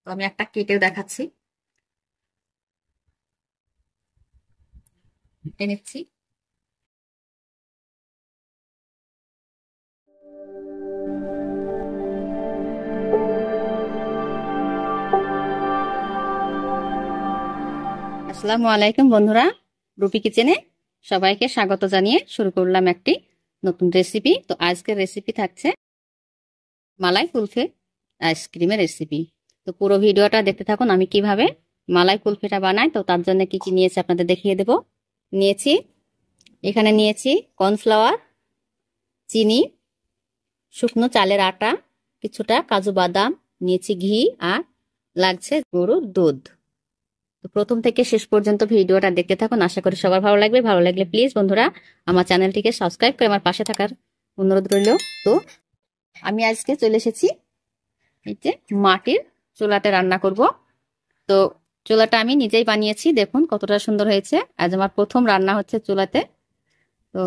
তো আমি একটা কেটে দেখাচ্ছি, কেটে নিচ্ছি। আসসালামু আলাইকুম বন্ধুরা, রুপি কিচেনে সবাইকে স্বাগত জানিয়ে শুরু করলাম একটি নতুন রেসিপি। তো আজকের রেসিপি থাকছে মালাই কুলফি আইসক্রিমের রেসিপি। তো পুরো ভিডিওটা দেখতে থাকুন আমি কিভাবে মালাই কুলফিটা বানাই। তো তার জন্য কি কি নিয়েছি আপনাদের দেখিয়ে দেব। এখানে নিয়েছি কর্নফ্লাওয়ার, চিনি, শুকনো চালের আটা, কিছুটা কাজু বাদাম, নিয়েছি ঘি, আর লাগছে গরুর দুধ। তো প্রথম থেকে শেষ পর্যন্ত ভিডিওটা দেখতে থাকুন, আশা করি সবার ভালো লাগবে। ভালো লাগলে প্লিজ বন্ধুরা আমার চ্যানেলটিকে সাবস্ক্রাইব করে আমার পাশে থাকার অনুরোধ রইল। তো আমি আজকে চলে এসেছি এই যে মাটির চুলাতে রান্না করব। তো চুলাটা আমি নিজেই বানিয়েছি, দেখুন কতটা সুন্দর হয়েছে। আজ আমার প্রথম রান্না হচ্ছে চুলাতে। তো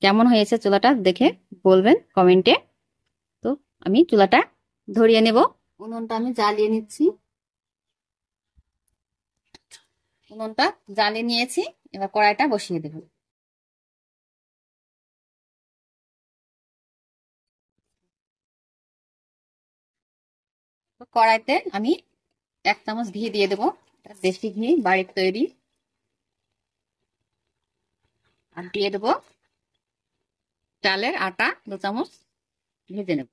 কেমন হয়েছে চুলাটা দেখে বলবেন কমেন্টে। তো আমি চুলাটা ধরিয়ে নেব, উনুনটা আমি জ্বালিয়ে নিচ্ছি। উনুনটা জ্বালিয়ে নিয়েছি, এবার কড়াইটা বসিয়ে দেব। কড়াইতে আমি 1 চামচ ঘি দিয়ে দেবো, দেশি ঘি বাড়ির তৈরি। আর দিয়ে দেবো চালের আটা 2 চামচ, ভেজে নেব।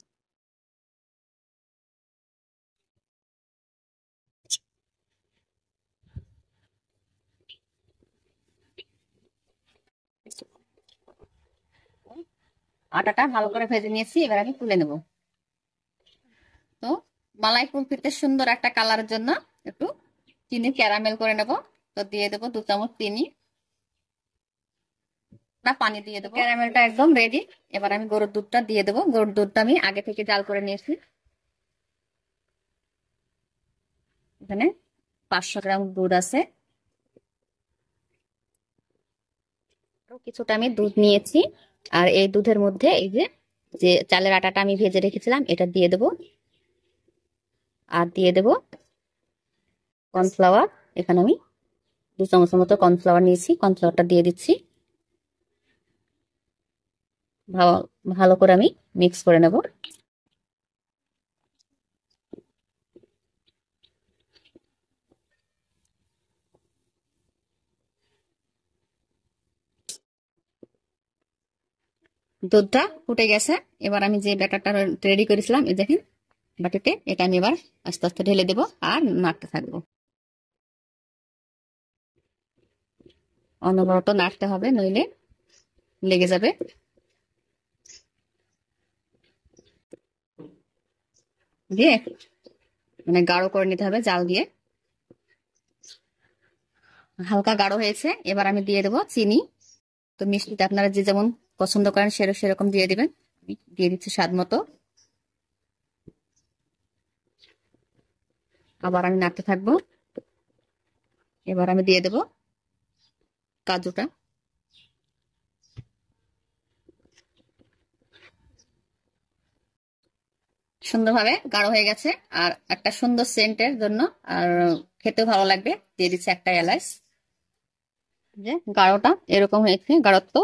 আটাটা ভালো করে ভেজে নিয়েছি, এবার আমি তুলে নেব। তো মালাই কুলফিতে সুন্দর একটা কালারের জন্য একটু চিনি ক্যারামেল করে নেব। তো দিয়ে দেবো 2 চামচ চিনি, না পানি দিয়ে দেবো। ক্যারামেলটা একদম রেডি। এবার আমি গরুর দুধটা দিয়ে দেবো। গরুর দুধটা আমি আগে থেকে জাল করে নিয়েছি। এখানে 500 গ্রাম দুধ আছে। কিছুটা আমি দুধ নিয়েছি, আর এই দুধের মধ্যে এই যে যে চালের আটাটা আমি ভেজে রেখেছিলাম এটা দিয়ে দেব। আর দিয়ে দেব কর্নফ্লাওয়ার। এখানে আমি 2 চামচের মতো কর্নফ্লাওয়ার নিয়েছি, কর্নফ্লাওয়ারটা দিয়ে দিচ্ছি। ভালো করে আমি মিক্স করে নেব। দুধটা ফুটে গেছে, এবার আমি যে ব্যাটারটা রেডি করেছিলাম এই দেখেন বাটিতে, এটা আমি এবার আস্তে আস্তে ঢেলে দেবো আর নাড়তে থাকবো। অনবরত নাড়তে হবে, নইলে লেগে যাবে। দিয়ে মানে গাঢ় করে নিতে হবে জাল দিয়ে। হালকা গাঢ় হয়েছে, এবার আমি দিয়ে দেবো চিনি। তো মিষ্টিটা আপনারা যে যেমন পছন্দ করেন সেরকম দিয়ে দিবেন। আমি দিয়ে দিচ্ছি স্বাদ মতো। আবার আমি নাড়তে থাকবো। এবার আমি দিয়ে দেবো কাজুটা। সুন্দরভাবে গাঢ় হয়ে গেছে, আর একটা সুন্দর সেন্টের জন্য আর খেতেও ভালো লাগবে দিয়ে দিচ্ছি একটা এলাচ। যে গাঢ়টা এরকম হয়েছে গাঢ়ত্ব।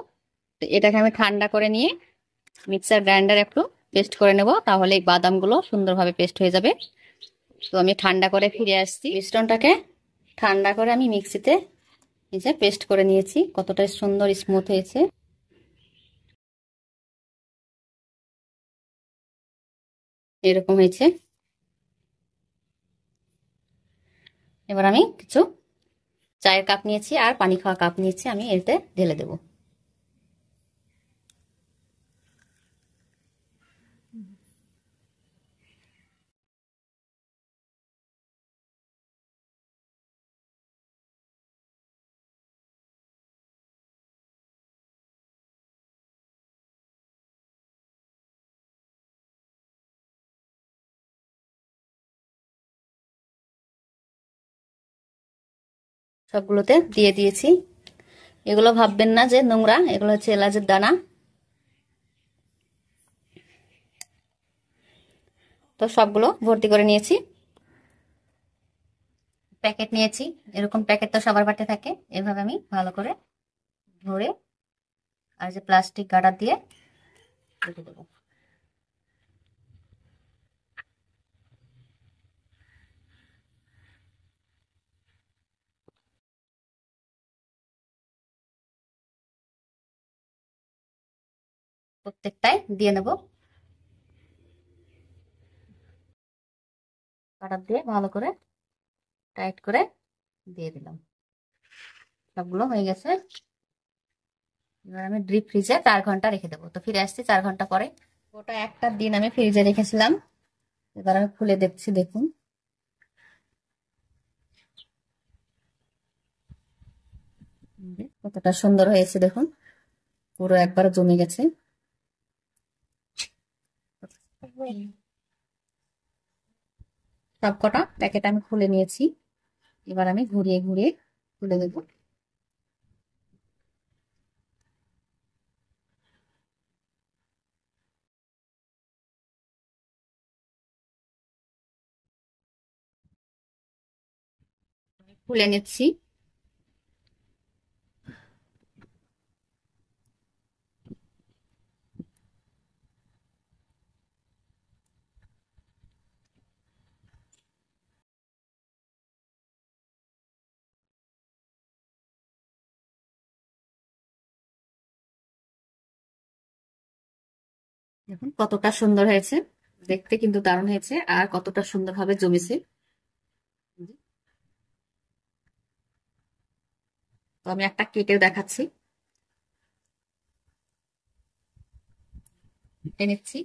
তো এটাকে আমি ঠান্ডা করে নিয়ে মিক্সার গ্রাইন্ডার একটু পেস্ট করে নেব, তাহলে এই বাদামগুলো সুন্দরভাবে পেস্ট হয়ে যাবে। তো আমি ঠান্ডা করে ফিরে আসছি। মিশ্রণটাকে ঠান্ডা করে আমি মিক্সিতে নিচে পেস্ট করে নিয়েছি। কতটা সুন্দর স্মুথ হয়েছে, এরকম হয়েছে। এবার আমি কিছু চায়ের কাপ নিয়েছি আর পানি খাওয়া কাপ নিয়েছি, আমি এতে ঢেলে দেব। সবগুলোতে দিয়ে দিয়েছি। এগুলো ভাববেন না যে নোংরা, এগুলো হচ্ছে এলাচের দানা। তো সবগুলো ভর্তি করে নিয়েছি। প্যাকেট নিয়েছি, এরকম প্যাকেট তো সবার বাড়িতে থাকে। এভাবে আমি ভালো করে ধরে আর যে প্লাস্টিক গার্ডার দিয়ে রেখে দেবো। প্রত্যেকটাই দিয়ে নেব, গার্ডার দিয়ে ভালো করে টাইট করে দিয়ে দিলাম। সবগুলো হয়ে গেছে। এবার আমি ডিপ ফ্রিজে 4 ঘন্টা রেখে দেবো। তো ফিরে আসছি 4 ঘন্টা পরে। ওটা একটা দিন আমি ফ্রিজে রেখেছিলাম, এবার আমি খুলে দেখছি, দেখুন কতটা সুন্দর হয়েছে। দেখুন পুরো একবার জমে গেছে। সবকটা প্যাকেট আমি খুলে নিয়েছি, এবার আমি ঘুরিয়ে ঘুরিয়ে খুলে দেবো। খুলে নিচ্ছি। দেখুন কতটা সুন্দর হয়েছে, দেখতে কিন্তু দারুণ হয়েছে, আর কতটা সুন্দরভাবে জমেছে। তো আমি একটা কেটেও দেখাচ্ছি, কেটে নিচ্ছি।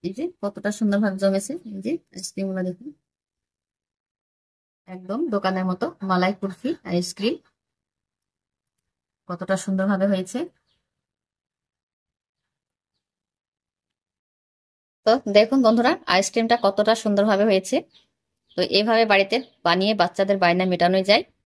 এই যে কতটা সুন্দরভাবে জমেছে, এই যে আইসক্রিম গুলো দেখুন, একদম দোকানের মতো মালাই কুলফি আইসক্রিম কতটা সুন্দরভাবে হয়েছে। তো দেখুন বন্ধুরা, আইসক্রিমটা কতটা সুন্দরভাবে হয়েছে। তো এইভাবে বাড়িতে বানিয়ে বাচ্চাদের বায়না মেটানো যায়।